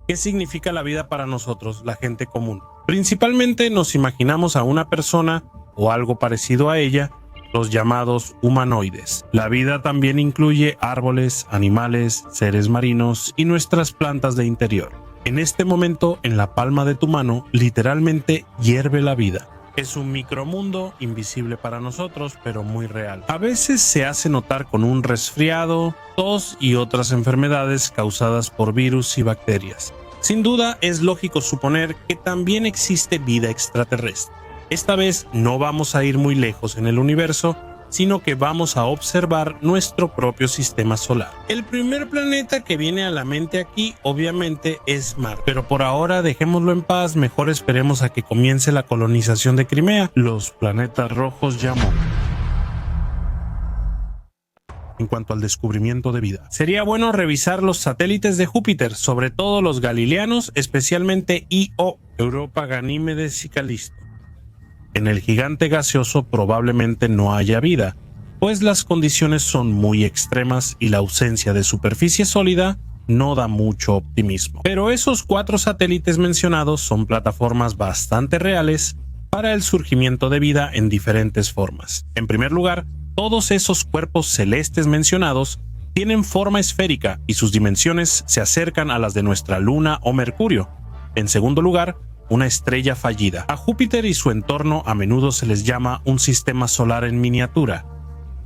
¿Qué significa la vida para nosotros, la gente común? Principalmente nos imaginamos a una persona o algo parecido a ella, los llamados humanoides. La vida también incluye árboles, animales, seres marinos y nuestras plantas de interior. En este momento, en la palma de tu mano, literalmente hierve la vida. Es un micromundo invisible para nosotros, pero muy real. A veces se hace notar con un resfriado, tos y otras enfermedades causadas por virus y bacterias. Sin duda, es lógico suponer que también existe vida extraterrestre. Esta vez no vamos a ir muy lejos en el universo, sino que vamos a observar nuestro propio sistema solar. El primer planeta que viene a la mente aquí, obviamente, es Marte. Pero por ahora dejémoslo en paz, mejor esperemos a que comience la colonización de Crimea. Los planetas rojos llamó. En cuanto al descubrimiento de vida, sería bueno revisar los satélites de Júpiter, sobre todo los galileanos, especialmente Io, Europa, Ganímedes y Calisto. En el gigante gaseoso probablemente no haya vida, pues las condiciones son muy extremas y la ausencia de superficie sólida no da mucho optimismo. Pero esos 4 satélites mencionados son plataformas bastante reales para el surgimiento de vida en diferentes formas. En primer lugar, todos esos cuerpos celestes mencionados tienen forma esférica y sus dimensiones se acercan a las de nuestra Luna o Mercurio. En segundo lugar, una estrella fallida. A Júpiter y su entorno a menudo se les llama un sistema solar en miniatura,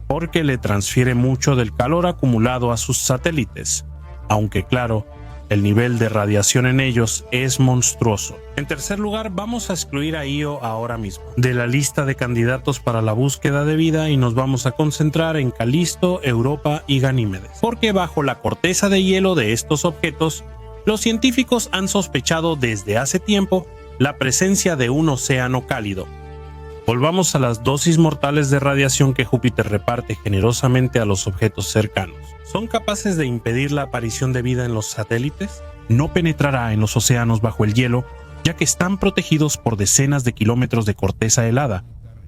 porque le transfiere mucho del calor acumulado a sus satélites, aunque claro, el nivel de radiación en ellos es monstruoso. En tercer lugar, vamos a excluir a Io ahora mismo de la lista de candidatos para la búsqueda de vida y nos vamos a concentrar en Calisto, Europa y Ganímedes, porque bajo la corteza de hielo de estos objetos, los científicos han sospechado desde hace tiempo la presencia de un océano cálido. Volvamos a las dosis mortales de radiación que Júpiter reparte generosamente a los objetos cercanos. ¿Son capaces de impedir la aparición de vida en los satélites? No penetrará en los océanos bajo el hielo, ya que están protegidos por decenas de kilómetros de corteza helada.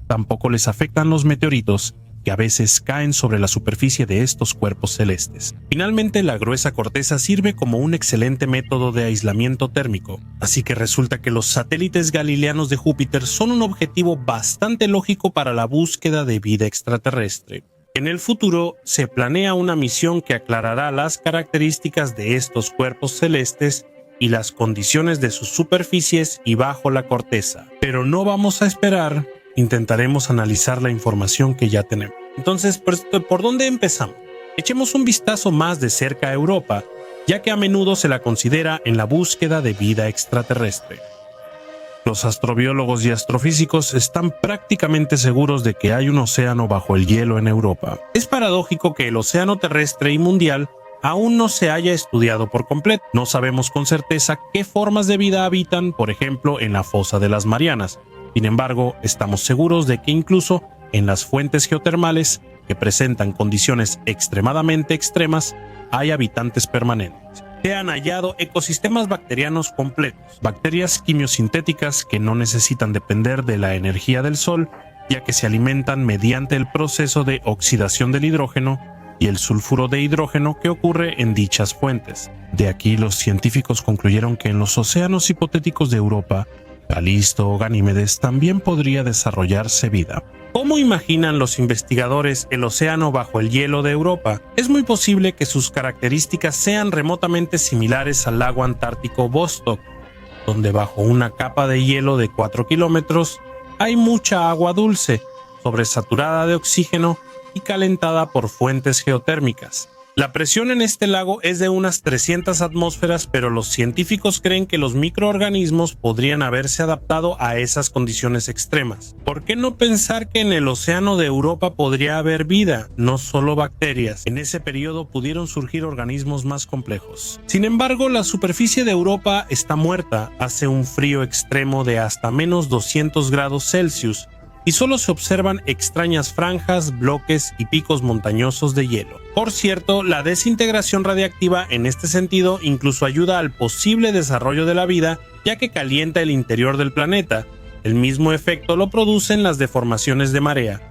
Tampoco les afectan los meteoritos, que a veces caen sobre la superficie de estos cuerpos celestes. Finalmente, la gruesa corteza sirve como un excelente método de aislamiento térmico, así que resulta que los satélites galileanos de Júpiter son un objetivo bastante lógico para la búsqueda de vida extraterrestre. En el futuro, se planea una misión que aclarará las características de estos cuerpos celestes y las condiciones de sus superficies y bajo la corteza. Pero no vamos a esperar. Intentaremos analizar la información que ya tenemos. Entonces, ¿por dónde empezamos? Echemos un vistazo más de cerca a Europa, ya que a menudo se la considera en la búsqueda de vida extraterrestre. Los astrobiólogos y astrofísicos están prácticamente seguros de que hay un océano bajo el hielo en Europa. Es paradójico que el océano terrestre y mundial aún no se haya estudiado por completo. No sabemos con certeza qué formas de vida habitan, por ejemplo, en la fosa de las Marianas. Sin embargo, estamos seguros de que incluso en las fuentes geotermales, que presentan condiciones extremadamente extremas, hay habitantes permanentes. Se han hallado ecosistemas bacterianos completos, bacterias quimiosintéticas que no necesitan depender de la energía del sol, ya que se alimentan mediante el proceso de oxidación del hidrógeno y el sulfuro de hidrógeno que ocurre en dichas fuentes. De aquí los científicos concluyeron que en los océanos hipotéticos de Europa, Calisto o Ganímedes también podría desarrollarse vida. ¿Cómo imaginan los investigadores el océano bajo el hielo de Europa? Es muy posible que sus características sean remotamente similares al lago antártico Vostok, donde bajo una capa de hielo de 4 kilómetros hay mucha agua dulce, sobresaturada de oxígeno y calentada por fuentes geotérmicas. La presión en este lago es de unas 300 atmósferas, pero los científicos creen que los microorganismos podrían haberse adaptado a esas condiciones extremas. ¿Por qué no pensar que en el océano de Europa podría haber vida, no solo bacterias? En ese periodo pudieron surgir organismos más complejos. Sin embargo, la superficie de Europa está muerta, hace un frío extremo de hasta menos 200 grados Celsius, y solo se observan extrañas franjas, bloques y picos montañosos de hielo. Por cierto, la desintegración radiactiva en este sentido incluso ayuda al posible desarrollo de la vida, ya que calienta el interior del planeta. El mismo efecto lo producen las deformaciones de marea.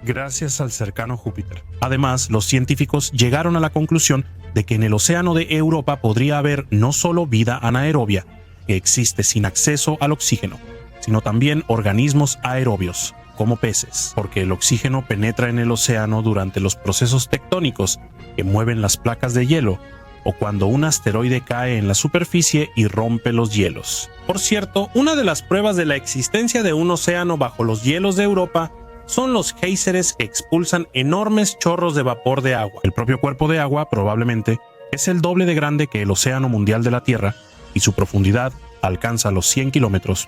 gracias al cercano Júpiter. Además, los científicos llegaron a la conclusión de que en el océano de Europa podría haber no solo vida anaerobia, que existe sin acceso al oxígeno, sino también organismos aerobios, como peces, porque el oxígeno penetra en el océano durante los procesos tectónicos que mueven las placas de hielo, o cuando un asteroide cae en la superficie y rompe los hielos. Por cierto, una de las pruebas de la existencia de un océano bajo los hielos de Europa son los géiseres que expulsan enormes chorros de vapor de agua. El propio cuerpo de agua, probablemente, es el doble de grande que el océano mundial de la Tierra, y su profundidad alcanza los 100 kilómetros.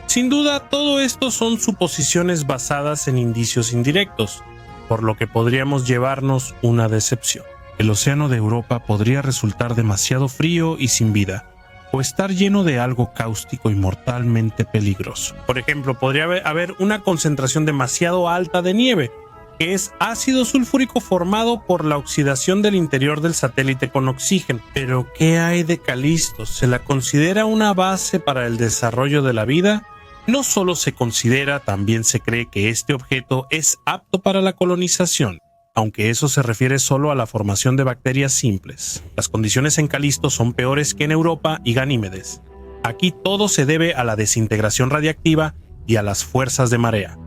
Sin duda, todo esto son suposiciones basadas en indicios indirectos, por lo que podríamos llevarnos una decepción. El océano de Europa podría resultar demasiado frío y sin vida, o estar lleno de algo cáustico y mortalmente peligroso. Por ejemplo, podría haber una concentración demasiado alta de nieve, que es ácido sulfúrico formado por la oxidación del interior del satélite con oxígeno. Pero, ¿qué hay de Calisto? ¿Se la considera una base para el desarrollo de la vida? No solo se considera, también se cree que este objeto es apto para la colonización, aunque eso se refiere solo a la formación de bacterias simples. Las condiciones en Calisto son peores que en Europa y Ganímedes. Aquí todo se debe a la desintegración radiactiva y a las fuerzas de marea.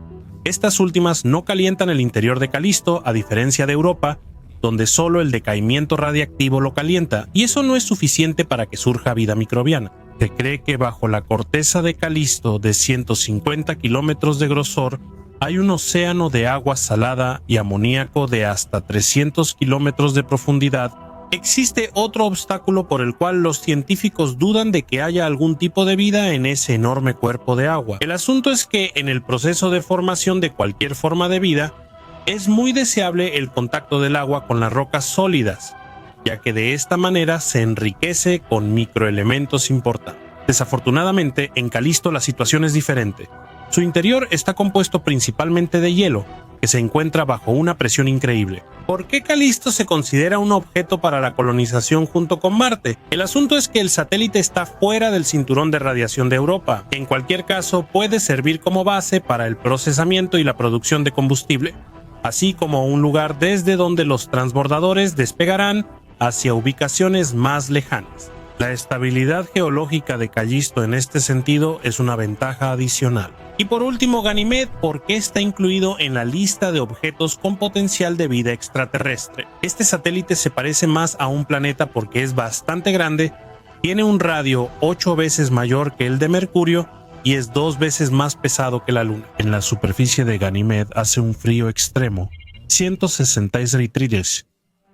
Estas últimas no calientan el interior de Calisto, a diferencia de Europa, donde solo el decaimiento radiactivo lo calienta, y eso no es suficiente para que surja vida microbiana. Se cree que bajo la corteza de Calisto, de 150 kilómetros de grosor, hay un océano de agua salada y amoníaco de hasta 300 kilómetros de profundidad. Existe otro obstáculo por el cual los científicos dudan de que haya algún tipo de vida en ese enorme cuerpo de agua. El asunto es que en el proceso de formación de cualquier forma de vida, es muy deseable el contacto del agua con las rocas sólidas, ya que de esta manera se enriquece con microelementos importantes. Desafortunadamente, en Calisto la situación es diferente. Su interior está compuesto principalmente de hielo, que se encuentra bajo una presión increíble. ¿Por qué Calisto se considera un objeto para la colonización junto con Marte? El asunto es que el satélite está fuera del cinturón de radiación de Europa, que en cualquier caso puede servir como base para el procesamiento y la producción de combustible, así como un lugar desde donde los transbordadores despegarán hacia ubicaciones más lejanas. La estabilidad geológica de Callisto en este sentido es una ventaja adicional. Y por último, Ganímedes, ¿por qué está incluido en la lista de objetos con potencial de vida extraterrestre? Este satélite se parece más a un planeta porque es bastante grande, tiene un radio 8 veces mayor que el de Mercurio y es 2 veces más pesado que la Luna. En la superficie de Ganímedes hace un frío extremo, 166 grados,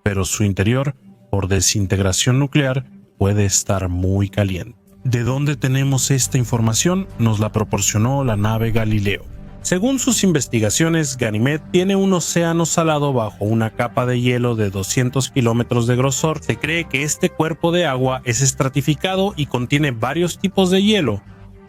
pero su interior, por desintegración nuclear, puede estar muy caliente. ¿De dónde tenemos esta información? Nos la proporcionó la nave Galileo. Según sus investigaciones, Ganímedes tiene un océano salado bajo una capa de hielo de 200 kilómetros de grosor. Se cree que este cuerpo de agua es estratificado y contiene varios tipos de hielo,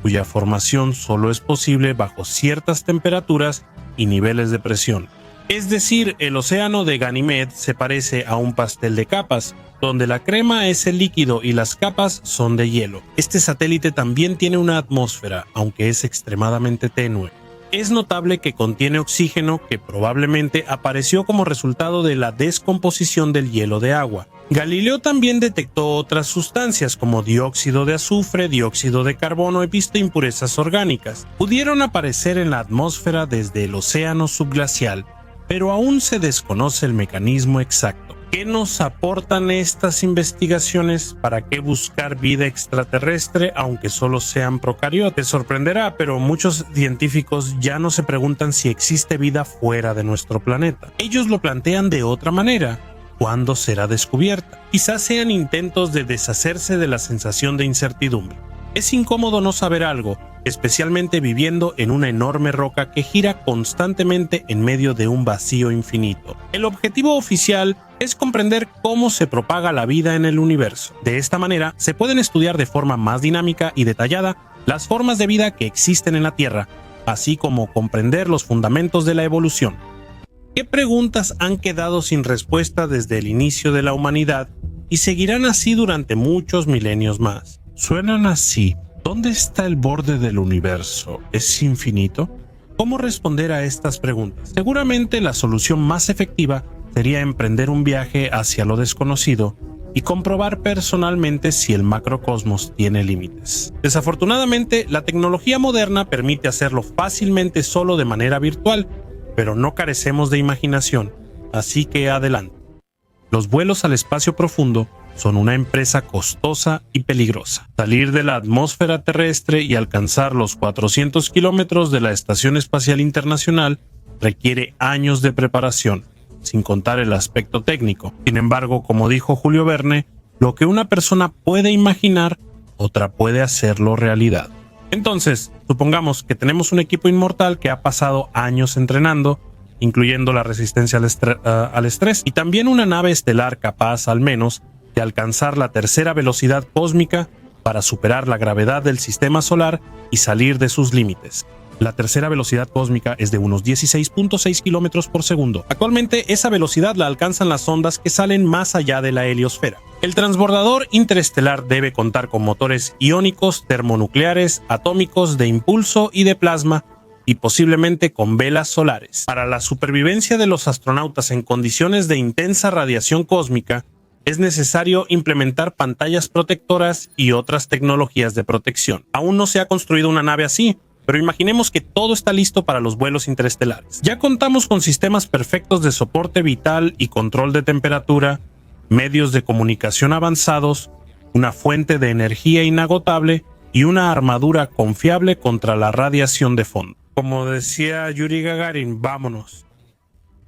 cuya formación solo es posible bajo ciertas temperaturas y niveles de presión. Es decir, el océano de Ganímedes se parece a un pastel de capas, donde la crema es el líquido y las capas son de hielo. Este satélite también tiene una atmósfera, aunque es extremadamente tenue. Es notable que contiene oxígeno que probablemente apareció como resultado de la descomposición del hielo de agua. Galileo también detectó otras sustancias como dióxido de azufre, dióxido de carbono y impurezas orgánicas. Pudieron aparecer en la atmósfera desde el océano subglacial, pero aún se desconoce el mecanismo exacto. ¿Qué nos aportan estas investigaciones? ¿Para qué buscar vida extraterrestre aunque solo sean procariotas? Te sorprenderá, pero muchos científicos ya no se preguntan si existe vida fuera de nuestro planeta. Ellos lo plantean de otra manera. ¿Cuándo será descubierta? Quizás sean intentos de deshacerse de la sensación de incertidumbre. Es incómodo no saber algo, especialmente viviendo en una enorme roca que gira constantemente en medio de un vacío infinito. El objetivo oficial es comprender cómo se propaga la vida en el universo. De esta manera, se pueden estudiar de forma más dinámica y detallada las formas de vida que existen en la Tierra, así como comprender los fundamentos de la evolución. ¿Qué preguntas han quedado sin respuesta desde el inicio de la humanidad y seguirán así durante muchos milenios más? Suenan así. ¿Dónde está el borde del universo? ¿Es infinito? ¿Cómo responder a estas preguntas? Seguramente la solución más efectiva sería emprender un viaje hacia lo desconocido y comprobar personalmente si el macrocosmos tiene límites. Desafortunadamente, la tecnología moderna permite hacerlo fácilmente solo de manera virtual, pero no carecemos de imaginación, así que adelante. Los vuelos al espacio profundo son una empresa costosa y peligrosa. Salir de la atmósfera terrestre y alcanzar los 400 kilómetros de la Estación Espacial Internacional requiere años de preparación, sin contar el aspecto técnico. Sin embargo, como dijo Julio Verne, lo que una persona puede imaginar, otra puede hacerlo realidad. Entonces, supongamos que tenemos un equipo inmortal que ha pasado años entrenando, incluyendo la resistencia al estrés, y también una nave estelar capaz, al menos, de alcanzar la tercera velocidad cósmica para superar la gravedad del sistema solar y salir de sus límites. La tercera velocidad cósmica es de unos 16.6 kilómetros por segundo. Actualmente esa velocidad la alcanzan las ondas que salen más allá de la heliosfera. El transbordador interestelar debe contar con motores iónicos, termonucleares, atómicos, de impulso y de plasma, y posiblemente con velas solares. Para la supervivencia de los astronautas en condiciones de intensa radiación cósmica, es necesario implementar pantallas protectoras y otras tecnologías de protección. Aún no se ha construido una nave así, pero imaginemos que todo está listo para los vuelos interestelares. Ya contamos con sistemas perfectos de soporte vital y control de temperatura, medios de comunicación avanzados, una fuente de energía inagotable y una armadura confiable contra la radiación de fondo. Como decía Yuri Gagarin, vámonos.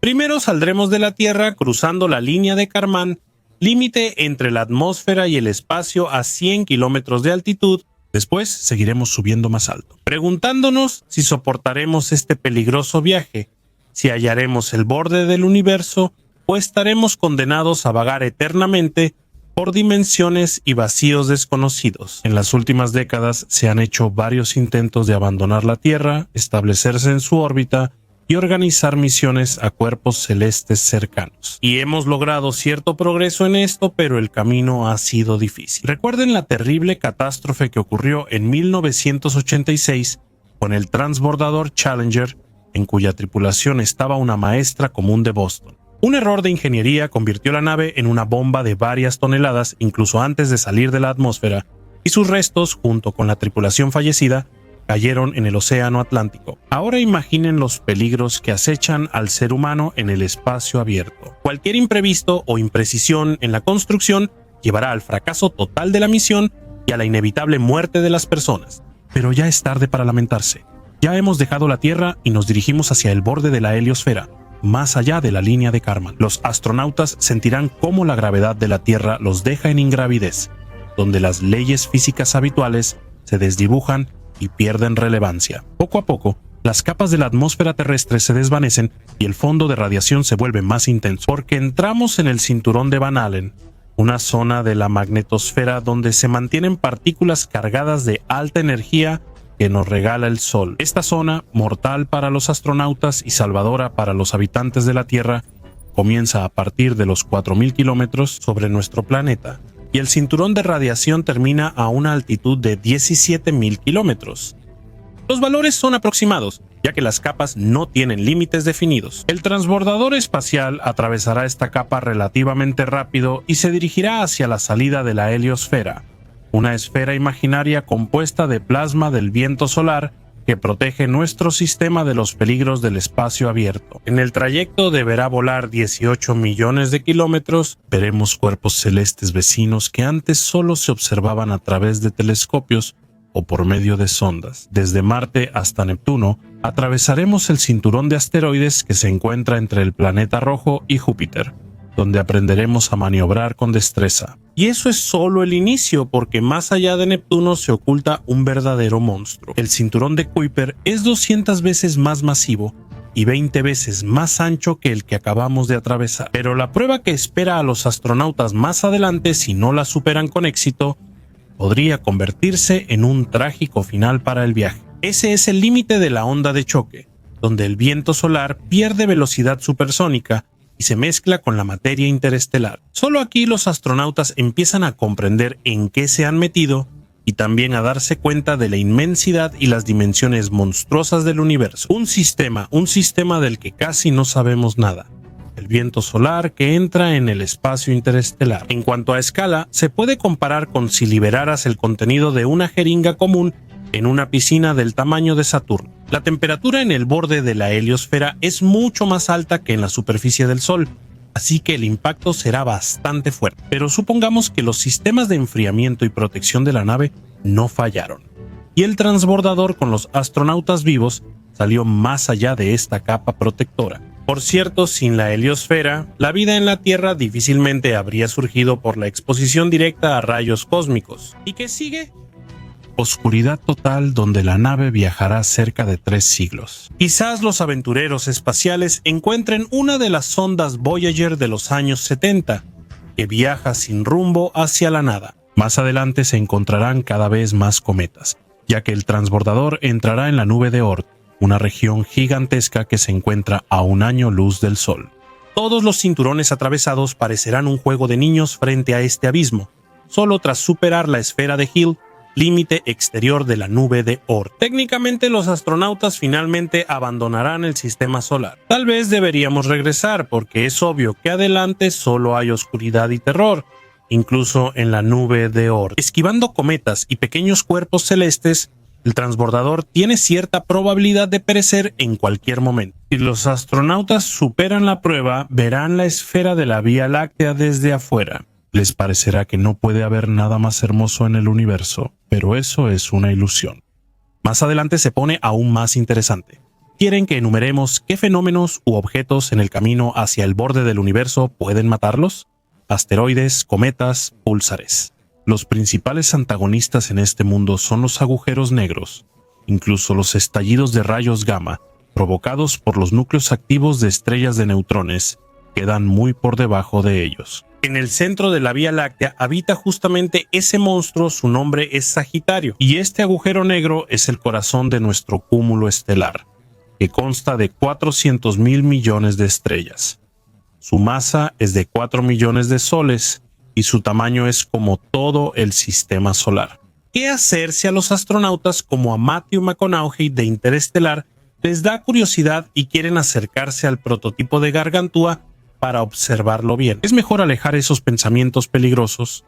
Primero saldremos de la Tierra cruzando la línea de Kármán, límite entre la atmósfera y el espacio a 100 kilómetros de altitud. Después seguiremos subiendo más alto, preguntándonos si soportaremos este peligroso viaje, si hallaremos el borde del universo o estaremos condenados a vagar eternamente por dimensiones y vacíos desconocidos. En las últimas décadas se han hecho varios intentos de abandonar la Tierra, establecerse en su órbita y organizar misiones a cuerpos celestes cercanos. Y hemos logrado cierto progreso en esto, pero el camino ha sido difícil. Recuerden la terrible catástrofe que ocurrió en 1986 con el transbordador Challenger, en cuya tripulación estaba una maestra común de Boston. Un error de ingeniería convirtió la nave en una bomba de varias toneladas incluso antes de salir de la atmósfera, y sus restos, junto con la tripulación fallecida, cayeron en el océano Atlántico. Ahora imaginen los peligros que acechan al ser humano en el espacio abierto. Cualquier imprevisto o imprecisión en la construcción llevará al fracaso total de la misión y a la inevitable muerte de las personas. Pero ya es tarde para lamentarse. Ya hemos dejado la Tierra y nos dirigimos hacia el borde de la heliosfera, más allá de la línea de Kármán. Los astronautas sentirán cómo la gravedad de la Tierra los deja en ingravidez, donde las leyes físicas habituales se desdibujan y pierden relevancia. Poco a poco, las capas de la atmósfera terrestre se desvanecen y el fondo de radiación se vuelve más intenso, porque entramos en el cinturón de Van Allen, una zona de la magnetosfera donde se mantienen partículas cargadas de alta energía que nos regala el Sol. Esta zona, mortal para los astronautas y salvadora para los habitantes de la Tierra, comienza a partir de los 4.000 kilómetros sobre nuestro planeta, y el cinturón de radiación termina a una altitud de 17.000 kilómetros. Los valores son aproximados, ya que las capas no tienen límites definidos. El transbordador espacial atravesará esta capa relativamente rápido y se dirigirá hacia la salida de la heliosfera, una esfera imaginaria compuesta de plasma del viento solar que protege nuestro sistema de los peligros del espacio abierto. En el trayecto deberá volar 18 millones de kilómetros. Veremos cuerpos celestes vecinos que antes solo se observaban a través de telescopios o por medio de sondas. Desde Marte hasta Neptuno, atravesaremos el cinturón de asteroides que se encuentra entre el planeta rojo y Júpiter, donde aprenderemos a maniobrar con destreza. Y eso es solo el inicio, porque más allá de Neptuno se oculta un verdadero monstruo. El cinturón de Kuiper es 200 veces más masivo y 20 veces más ancho que el que acabamos de atravesar. Pero la prueba que espera a los astronautas más adelante, si no la superan con éxito, podría convertirse en un trágico final para el viaje. Ese es el límite de la onda de choque, donde el viento solar pierde velocidad supersónica y se mezcla con la materia interestelar. Solo aquí los astronautas empiezan a comprender en qué se han metido y también a darse cuenta de la inmensidad y las dimensiones monstruosas del universo. Un sistema del que casi no sabemos nada. El viento solar que entra en el espacio interestelar. En cuanto a escala, se puede comparar con si liberaras el contenido de una jeringa común en una piscina del tamaño de Saturno. La temperatura en el borde de la heliosfera es mucho más alta que en la superficie del Sol, así que el impacto será bastante fuerte. Pero supongamos que los sistemas de enfriamiento y protección de la nave no fallaron, y el transbordador con los astronautas vivos salió más allá de esta capa protectora. Por cierto, sin la heliosfera, la vida en la Tierra difícilmente habría surgido por la exposición directa a rayos cósmicos. ¿Y qué sigue? Oscuridad total donde la nave viajará cerca de 3 siglos. Quizás los aventureros espaciales encuentren una de las sondas Voyager de los años 70, que viaja sin rumbo hacia la nada. Más adelante se encontrarán cada vez más cometas, ya que el transbordador entrará en la nube de Oort, una región gigantesca que se encuentra a 1 año luz del Sol. Todos los cinturones atravesados parecerán un juego de niños frente a este abismo, solo tras superar la esfera de Hill, límite exterior de la nube de Oort. Técnicamente los astronautas finalmente abandonarán el sistema solar. Tal vez deberíamos regresar porque es obvio que adelante solo hay oscuridad y terror, incluso en la nube de Oort. Esquivando cometas y pequeños cuerpos celestes, el transbordador tiene cierta probabilidad de perecer en cualquier momento. Si los astronautas superan la prueba, verán la esfera de la Vía Láctea desde afuera. Les parecerá que no puede haber nada más hermoso en el universo, pero eso es una ilusión. Más adelante se pone aún más interesante. ¿Quieren que enumeremos qué fenómenos u objetos en el camino hacia el borde del universo pueden matarlos? Asteroides, cometas, púlsares. Los principales antagonistas en este mundo son los agujeros negros, incluso los estallidos de rayos gamma, provocados por los núcleos activos de estrellas de neutrones, quedan muy por debajo de ellos. En el centro de la Vía Láctea habita justamente ese monstruo, su nombre es Sagitario, y este agujero negro es el corazón de nuestro cúmulo estelar, que consta de 400.000 millones de estrellas. Su masa es de 4 millones de soles, y su tamaño es como todo el sistema solar. ¿Qué hacer si a los astronautas como a Matthew McConaughey de Interestelar les da curiosidad y quieren acercarse al prototipo de Gargantúa para observarlo bien? Es mejor alejar esos pensamientos peligrosos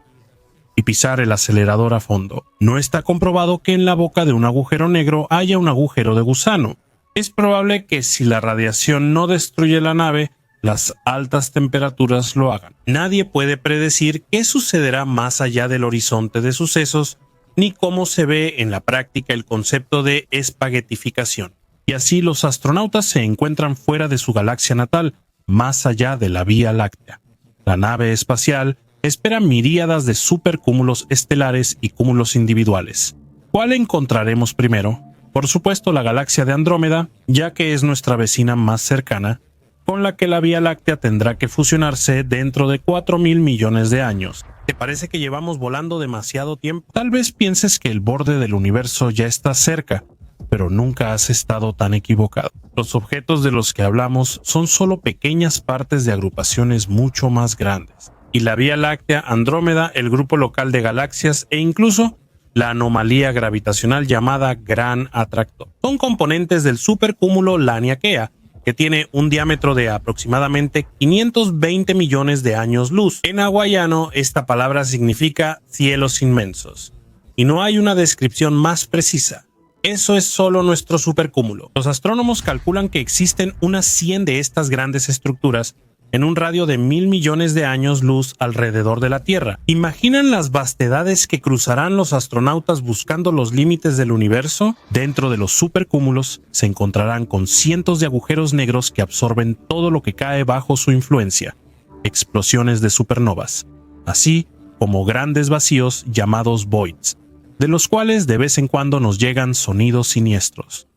y pisar el acelerador a fondo. No está comprobado que en la boca de un agujero negro haya un agujero de gusano. Es probable que si la radiación no destruye la nave, las altas temperaturas lo hagan. Nadie puede predecir qué sucederá más allá del horizonte de sucesos, ni cómo se ve en la práctica el concepto de espaguetificación. Y así los astronautas se encuentran fuera de su galaxia natal, más allá de la Vía Láctea. La nave espacial espera miríadas de supercúmulos estelares y cúmulos individuales. ¿Cuál encontraremos primero? Por supuesto la galaxia de Andrómeda, ya que es nuestra vecina más cercana, con la que la Vía Láctea tendrá que fusionarse dentro de 4.000 millones de años. ¿Te parece que llevamos volando demasiado tiempo? Tal vez pienses que el borde del universo ya está cerca, pero nunca has estado tan equivocado. Los objetos de los que hablamos son solo pequeñas partes de agrupaciones mucho más grandes. Y la Vía Láctea, Andrómeda, el grupo local de galaxias e incluso la anomalía gravitacional llamada Gran Atractor son componentes del supercúmulo Laniakea, que tiene un diámetro de aproximadamente 520 millones de años luz. En hawaiano, esta palabra significa cielos inmensos, y no hay una descripción más precisa. Eso es solo nuestro supercúmulo. Los astrónomos calculan que existen unas 100 de estas grandes estructuras en un radio de 1.000 millones de años luz alrededor de la Tierra. ¿Imaginan las vastedades que cruzarán los astronautas buscando los límites del universo? Dentro de los supercúmulos se encontrarán con cientos de agujeros negros que absorben todo lo que cae bajo su influencia, explosiones de supernovas, así como grandes vacíos llamados voids, de los cuales de vez en cuando nos llegan sonidos siniestros.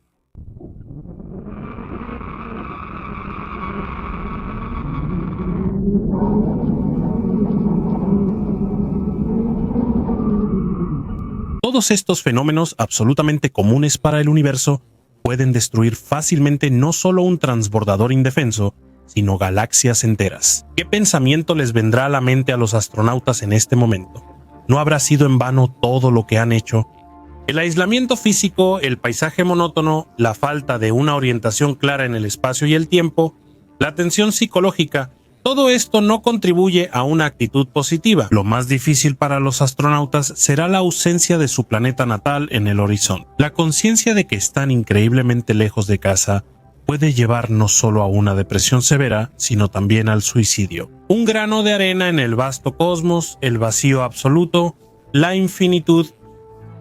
Todos estos fenómenos absolutamente comunes para el universo pueden destruir fácilmente no solo un transbordador indefenso, sino galaxias enteras. ¿Qué pensamiento les vendrá a la mente a los astronautas en este momento? ¿No habrá sido en vano todo lo que han hecho? El aislamiento físico, el paisaje monótono, la falta de una orientación clara en el espacio y el tiempo, la tensión psicológica, todo esto no contribuye a una actitud positiva. Lo más difícil para los astronautas será la ausencia de su planeta natal en el horizonte. La conciencia de que están increíblemente lejos de casa puede llevar no solo a una depresión severa, sino también al suicidio. Un grano de arena en el vasto cosmos, el vacío absoluto, la infinitud.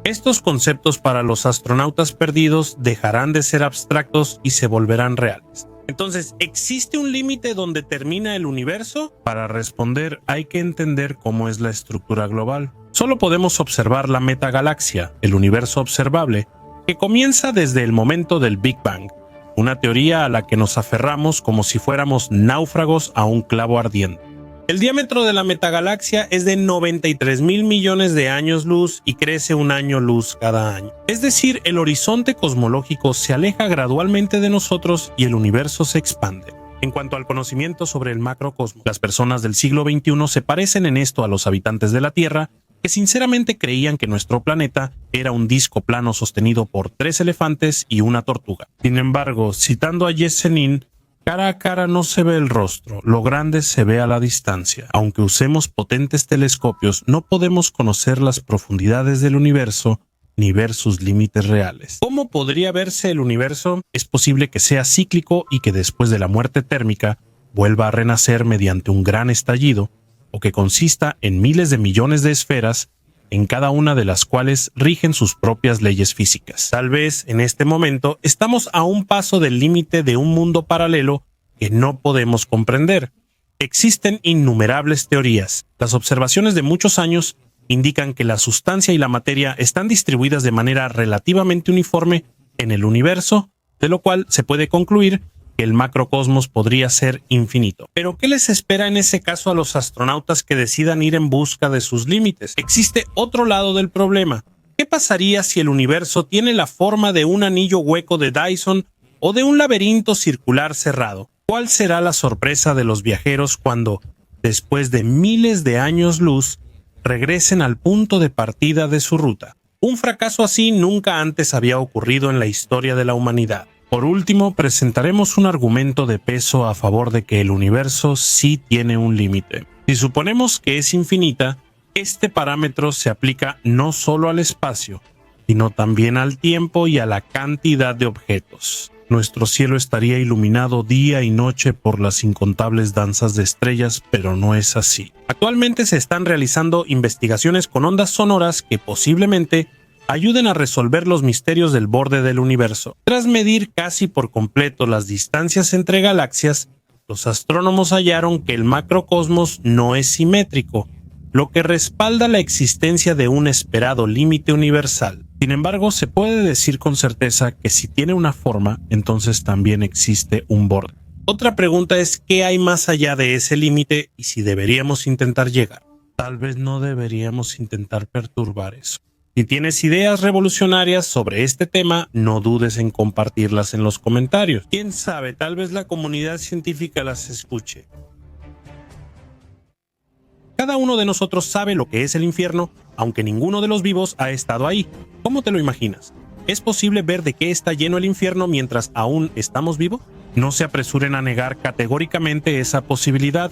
Estos conceptos para los astronautas perdidos dejarán de ser abstractos y se volverán reales. Entonces, ¿existe un límite donde termina el universo? Para responder, hay que entender cómo es la estructura global. Solo podemos observar la metagalaxia, el universo observable, que comienza desde el momento del Big Bang, una teoría a la que nos aferramos como si fuéramos náufragos a un clavo ardiente. El diámetro de la metagalaxia es de 93.000 millones de años luz y crece un año luz cada año. Es decir, el horizonte cosmológico se aleja gradualmente de nosotros y el universo se expande. En cuanto al conocimiento sobre el macrocosmos, las personas del siglo XXI se parecen en esto a los habitantes de la Tierra, que sinceramente creían que nuestro planeta era un disco plano sostenido por 3 elefantes y una tortuga. Sin embargo, citando a Yesenin, cara a cara no se ve el rostro, lo grande se ve a la distancia. Aunque usemos potentes telescopios, no podemos conocer las profundidades del universo ni ver sus límites reales. ¿Cómo podría verse el universo? Es posible que sea cíclico y que después de la muerte térmica vuelva a renacer mediante un gran estallido, o que consista en miles de millones de esferas, en cada una de las cuales rigen sus propias leyes físicas. Tal vez en este momento estamos a un paso del límite de un mundo paralelo que no podemos comprender. Existen innumerables teorías. Las observaciones de muchos años indican que la sustancia y la materia están distribuidas de manera relativamente uniforme en el universo, de lo cual se puede concluir que el macrocosmos podría ser infinito. Pero ¿qué les espera en ese caso a los astronautas que decidan ir en busca de sus límites? Existe otro lado del problema. ¿Qué pasaría si el universo tiene la forma de un anillo hueco de Dyson o de un laberinto circular cerrado? ¿Cuál será la sorpresa de los viajeros cuando, después de miles de años luz, regresen al punto de partida de su ruta? Un fracaso así nunca antes había ocurrido en la historia de la humanidad. Por último, presentaremos un argumento de peso a favor de que el universo sí tiene un límite. Si suponemos que es infinita, este parámetro se aplica no solo al espacio, sino también al tiempo y a la cantidad de objetos. Nuestro cielo estaría iluminado día y noche por las incontables danzas de estrellas, pero no es así. Actualmente se están realizando investigaciones con ondas sonoras que posiblemente ayuden a resolver los misterios del borde del universo. Tras medir casi por completo las distancias entre galaxias, los astrónomos hallaron que el macrocosmos no es simétrico, lo que respalda la existencia de un esperado límite universal. Sin embargo, se puede decir con certeza que si tiene una forma, entonces también existe un borde. Otra pregunta es ¿qué hay más allá de ese límite y si deberíamos intentar llegar? Tal vez no deberíamos intentar perturbar eso. Si tienes ideas revolucionarias sobre este tema, no dudes en compartirlas en los comentarios. Quién sabe, tal vez la comunidad científica las escuche. Cada uno de nosotros sabe lo que es el infierno, aunque ninguno de los vivos ha estado ahí. ¿Cómo te lo imaginas? ¿Es posible ver de qué está lleno el infierno mientras aún estamos vivos? No se apresuren a negar categóricamente esa posibilidad.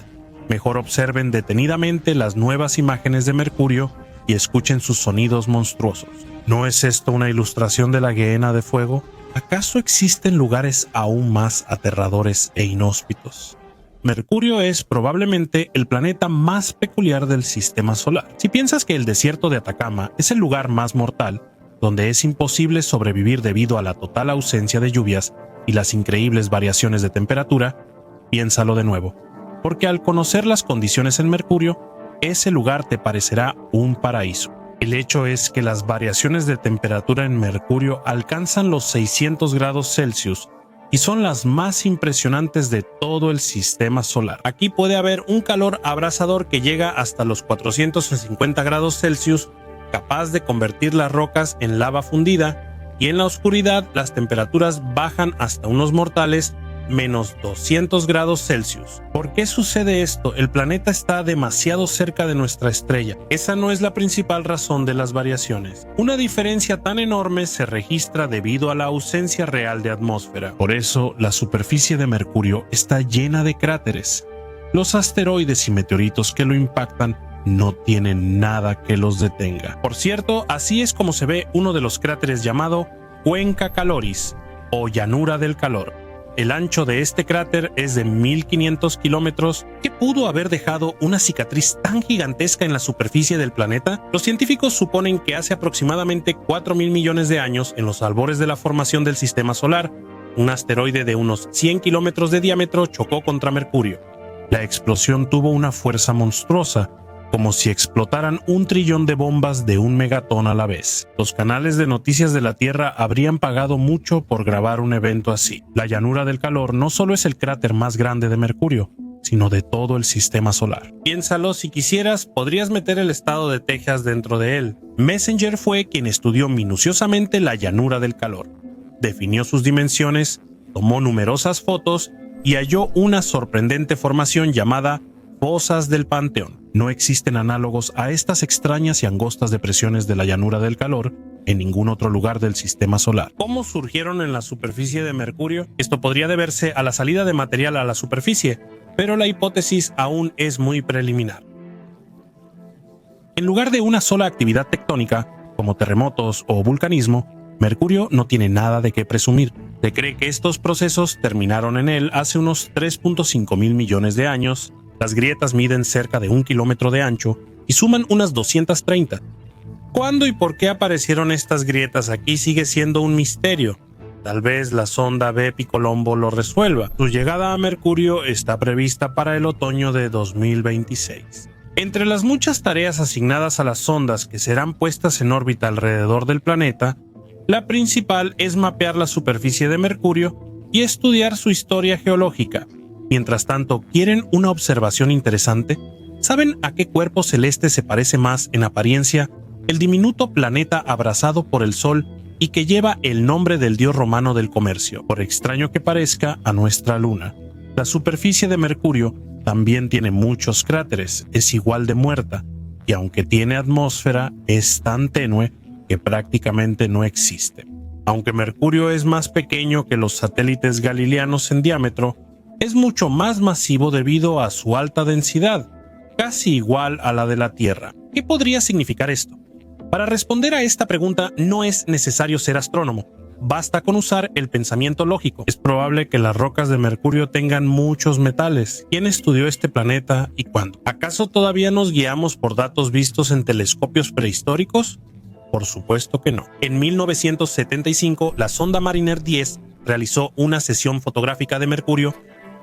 Mejor observen detenidamente las nuevas imágenes de Mercurio y escuchen sus sonidos monstruosos. ¿No es esto una ilustración de la Gehenna de fuego? ¿Acaso existen lugares aún más aterradores e inhóspitos? Mercurio es probablemente el planeta más peculiar del sistema solar. Si piensas que el desierto de Atacama es el lugar más mortal, donde es imposible sobrevivir debido a la total ausencia de lluvias y las increíbles variaciones de temperatura, piénsalo de nuevo, porque al conocer las condiciones en Mercurio, ese lugar te parecerá un paraíso. El hecho es que las variaciones de temperatura en Mercurio alcanzan los 600 grados Celsius y son las más impresionantes de todo el sistema solar. Aquí puede haber un calor abrasador que llega hasta los 450 grados Celsius, capaz de convertir las rocas en lava fundida, y en la oscuridad las temperaturas bajan hasta unos mortales menos 200 grados Celsius. ¿Por qué sucede esto? El planeta está demasiado cerca de nuestra estrella. Esa no es la principal razón de las variaciones. Una diferencia tan enorme se registra debido a la ausencia real de atmósfera. Por eso, la superficie de Mercurio está llena de cráteres. Los asteroides y meteoritos que lo impactan no tienen nada que los detenga. Por cierto, así es como se ve uno de los cráteres llamado Cuenca Caloris, o llanura del calor. El ancho de este cráter es de 1500 kilómetros. ¿Qué pudo haber dejado una cicatriz tan gigantesca en la superficie del planeta? Los científicos suponen que hace aproximadamente 4.000 millones de años, en los albores de la formación del sistema solar, un asteroide de unos 100 kilómetros de diámetro chocó contra Mercurio. La explosión tuvo una fuerza monstruosa, como si explotaran 1 trillón de bombas de 1 megatón a la vez. Los canales de noticias de la Tierra habrían pagado mucho por grabar un evento así. La llanura del calor no solo es el cráter más grande de Mercurio, sino de todo el sistema solar. Piénsalo, si quisieras, podrías meter el estado de Texas dentro de él. Messenger fue quien estudió minuciosamente la llanura del calor. Definió sus dimensiones, tomó numerosas fotos y halló una sorprendente formación llamada Fosas del Panteón. No existen análogos a estas extrañas y angostas depresiones de la llanura del calor en ningún otro lugar del sistema solar. ¿Cómo surgieron en la superficie de Mercurio? Esto podría deberse a la salida de material a la superficie, pero la hipótesis aún es muy preliminar. En lugar de una sola actividad tectónica, como terremotos o vulcanismo, Mercurio no tiene nada de qué presumir. Se cree que estos procesos terminaron en él hace unos 3.5 mil millones de años. Las grietas miden cerca de 1 kilómetro de ancho y suman unas 230. ¿Cuándo y por qué aparecieron estas grietas aquí sigue siendo un misterio? Tal vez la sonda Bepi Colombo lo resuelva. Su llegada a Mercurio está prevista para el otoño de 2026. Entre las muchas tareas asignadas a las sondas que serán puestas en órbita alrededor del planeta, la principal es mapear la superficie de Mercurio y estudiar su historia geológica. Mientras tanto, ¿quieren una observación interesante? ¿Saben a qué cuerpo celeste se parece más en apariencia el diminuto planeta abrazado por el Sol y que lleva el nombre del dios romano del comercio, por extraño que parezca, a nuestra Luna? La superficie de Mercurio también tiene muchos cráteres, es igual de muerta, y aunque tiene atmósfera, es tan tenue que prácticamente no existe. Aunque Mercurio es más pequeño que los satélites galileanos en diámetro, es mucho más masivo debido a su alta densidad, casi igual a la de la Tierra. ¿Qué podría significar esto? Para responder a esta pregunta no es necesario ser astrónomo, basta con usar el pensamiento lógico. Es probable que las rocas de Mercurio tengan muchos metales. ¿Quién estudió este planeta y cuándo? ¿Acaso todavía nos guiamos por datos vistos en telescopios prehistóricos? Por supuesto que no. En 1975, la sonda Mariner 10 realizó una sesión fotográfica de Mercurio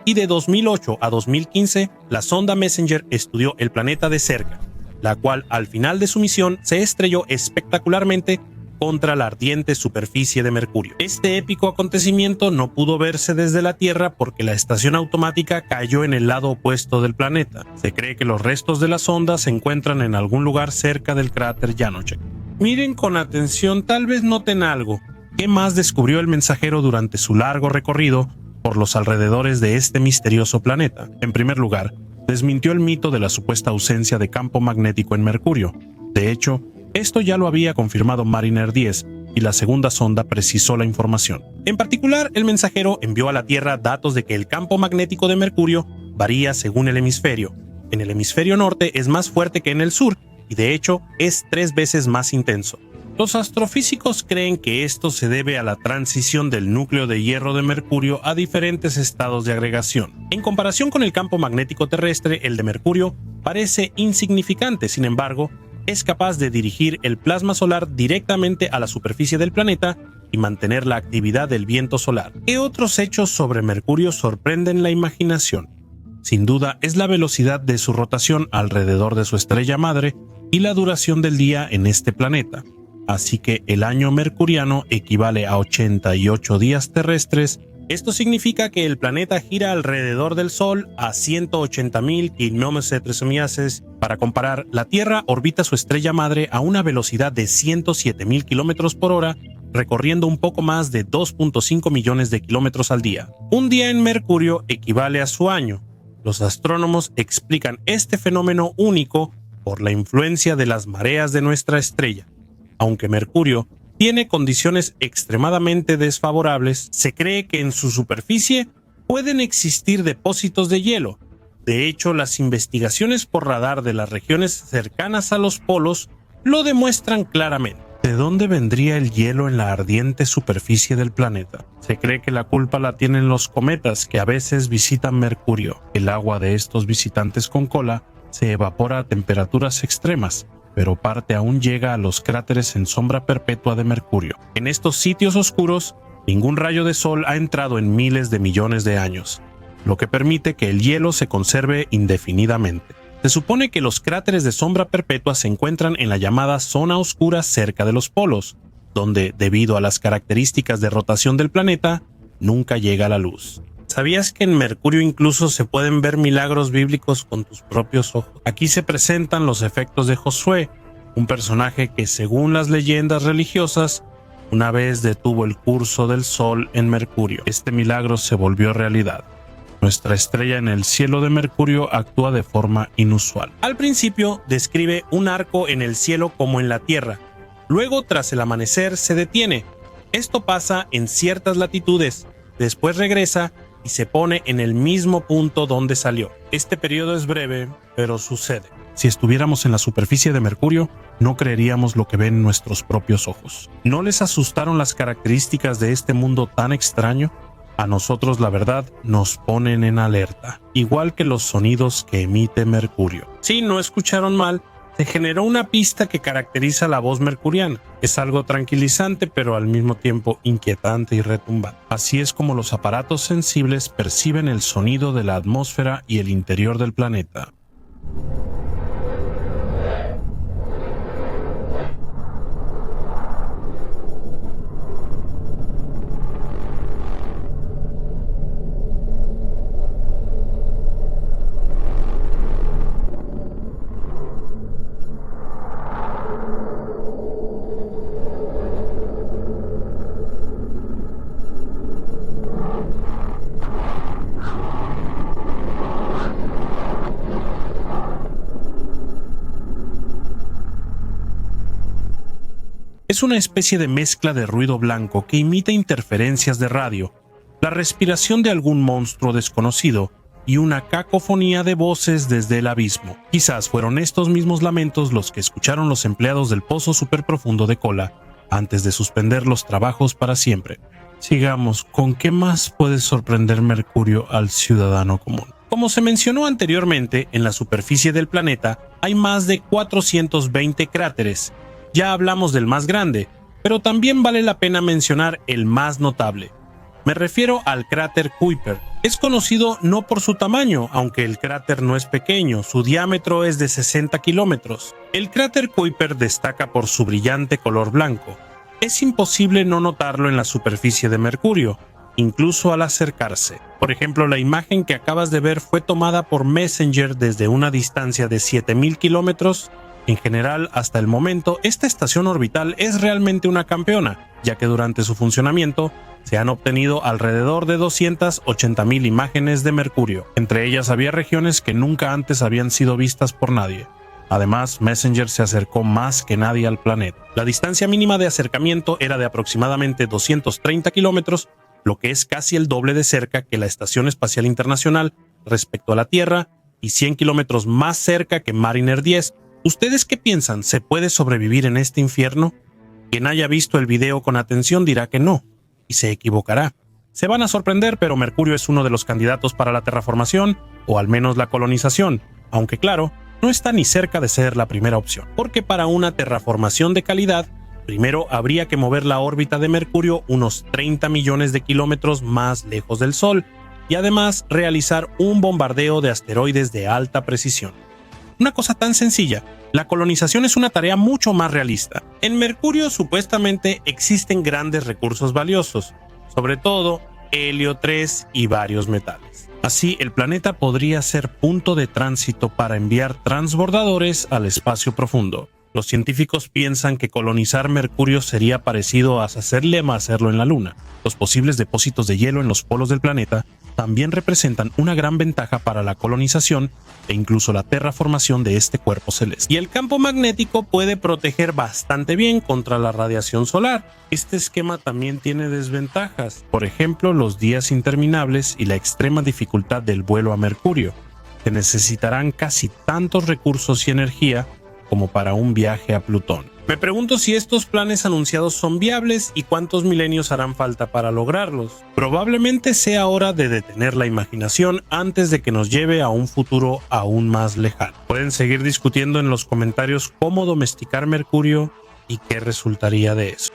y de 2008 a 2015, la sonda Messenger estudió el planeta de cerca, la cual al final de su misión se estrelló espectacularmente contra la ardiente superficie de Mercurio. Este épico acontecimiento no pudo verse desde la Tierra porque la estación automática cayó en el lado opuesto del planeta. Se cree que los restos de la sonda se encuentran en algún lugar cerca del cráter Janocek. Miren con atención, tal vez noten algo. ¿Qué más descubrió el mensajero durante su largo recorrido por los alrededores de este misterioso planeta? En primer lugar, desmintió el mito de la supuesta ausencia de campo magnético en Mercurio. De hecho, esto ya lo había confirmado Mariner 10 y la segunda sonda precisó la información. En particular, el mensajero envió a la Tierra datos de que el campo magnético de Mercurio varía según el hemisferio. En el hemisferio norte es más fuerte que en el sur y de hecho es 3 veces más intenso. Los astrofísicos creen que esto se debe a la transición del núcleo de hierro de Mercurio a diferentes estados de agregación. En comparación con el campo magnético terrestre, el de Mercurio parece insignificante, sin embargo, es capaz de dirigir el plasma solar directamente a la superficie del planeta y mantener la actividad del viento solar. ¿Qué otros hechos sobre Mercurio sorprenden la imaginación? Sin duda es la velocidad de su rotación alrededor de su estrella madre y la duración del día en este planeta. Así que el año mercuriano equivale a 88 días terrestres. Esto significa que el planeta gira alrededor del Sol a 180.000 km/s. Para comparar, la Tierra orbita su estrella madre a una velocidad de 107.000 km por hora recorriendo un poco más de 2.5 millones de kilómetros al día. Un día en Mercurio equivale a su año. Los astrónomos explican este fenómeno único por la influencia de las mareas de nuestra estrella. Aunque Mercurio tiene condiciones extremadamente desfavorables, se cree que en su superficie pueden existir depósitos de hielo. De hecho, las investigaciones por radar de las regiones cercanas a los polos lo demuestran claramente. ¿De dónde vendría el hielo en la ardiente superficie del planeta? Se cree que la culpa la tienen los cometas que a veces visitan Mercurio. El agua de estos visitantes con cola se evapora a temperaturas extremas, pero parte aún llega a los cráteres en sombra perpetua de Mercurio. En estos sitios oscuros, ningún rayo de sol ha entrado en miles de millones de años, lo que permite que el hielo se conserve indefinidamente. Se supone que los cráteres de sombra perpetua se encuentran en la llamada zona oscura cerca de los polos, donde, debido a las características de rotación del planeta, nunca llega la luz. ¿Sabías que en Mercurio incluso se pueden ver milagros bíblicos con tus propios ojos? Aquí se presentan los efectos de Josué, un personaje que, según las leyendas religiosas, una vez detuvo el curso del sol en Mercurio. Este milagro se volvió realidad. Nuestra estrella en el cielo de Mercurio actúa de forma inusual. Al principio describe un arco en el cielo como en la Tierra. Luego, tras el amanecer, se detiene. Esto pasa en ciertas latitudes. Después regresa y se pone en el mismo punto donde salió. Este periodo es breve, pero sucede. Si estuviéramos en la superficie de Mercurio, no creeríamos lo que ven nuestros propios ojos. ¿No les asustaron las características de este mundo tan extraño? A nosotros, la verdad, nos ponen en alerta, igual que los sonidos que emite Mercurio. Sí, no escucharon mal, se generó una pista que caracteriza la voz mercuriana. Es algo tranquilizante, pero al mismo tiempo inquietante y retumbante. Así es como los aparatos sensibles perciben el sonido de la atmósfera y el interior del planeta. Es una especie de mezcla de ruido blanco que imita interferencias de radio, la respiración de algún monstruo desconocido y una cacofonía de voces desde el abismo. Quizás fueron estos mismos lamentos los que escucharon los empleados del pozo superprofundo de Kola antes de suspender los trabajos para siempre. Sigamos, ¿con qué más puede sorprender Mercurio al ciudadano común? Como se mencionó anteriormente, en la superficie del planeta hay más de 420 cráteres. Ya hablamos del más grande, pero también vale la pena mencionar el más notable. Me refiero al cráter Kuiper. Es conocido no por su tamaño, aunque el cráter no es pequeño, su diámetro es de 60 kilómetros. El cráter Kuiper destaca por su brillante color blanco. Es imposible no notarlo en la superficie de Mercurio, incluso al acercarse. Por ejemplo, la imagen que acabas de ver fue tomada por Messenger desde una distancia de 7000 kilómetros. En general, hasta el momento, esta estación orbital es realmente una campeona, ya que durante su funcionamiento se han obtenido alrededor de 280.000 imágenes de Mercurio. Entre ellas había regiones que nunca antes habían sido vistas por nadie. Además, Messenger se acercó más que nadie al planeta. La distancia mínima de acercamiento era de aproximadamente 230 kilómetros, lo que es casi el doble de cerca que la Estación Espacial Internacional respecto a la Tierra y 100 kilómetros más cerca que Mariner 10. ¿Ustedes qué piensan? ¿Se puede sobrevivir en este infierno? Quien haya visto el video con atención dirá que no, y se equivocará. Se van a sorprender, pero Mercurio es uno de los candidatos para la terraformación, o al menos la colonización, aunque claro, no está ni cerca de ser la primera opción, porque para una terraformación de calidad, primero habría que mover la órbita de Mercurio unos 30 millones de kilómetros más lejos del Sol, y además realizar un bombardeo de asteroides de alta precisión. Una cosa tan sencilla, la colonización es una tarea mucho más realista. En Mercurio supuestamente existen grandes recursos valiosos, sobre todo helio 3 y varios metales. Así, el planeta podría ser punto de tránsito para enviar transbordadores al espacio profundo. Los científicos piensan que colonizar Mercurio sería parecido a hacerlo en la Luna. Los posibles depósitos de hielo en los polos del planeta también representan una gran ventaja para la colonización e incluso la terraformación de este cuerpo celeste. Y el campo magnético puede proteger bastante bien contra la radiación solar. Este esquema también tiene desventajas, por ejemplo, los días interminables y la extrema dificultad del vuelo a Mercurio, que necesitarán casi tantos recursos y energía como para un viaje a Plutón. Me pregunto si estos planes anunciados son viables y cuántos milenios harán falta para lograrlos. Probablemente sea hora de detener la imaginación antes de que nos lleve a un futuro aún más lejano. Pueden seguir discutiendo en los comentarios cómo domesticar Mercurio y qué resultaría de eso.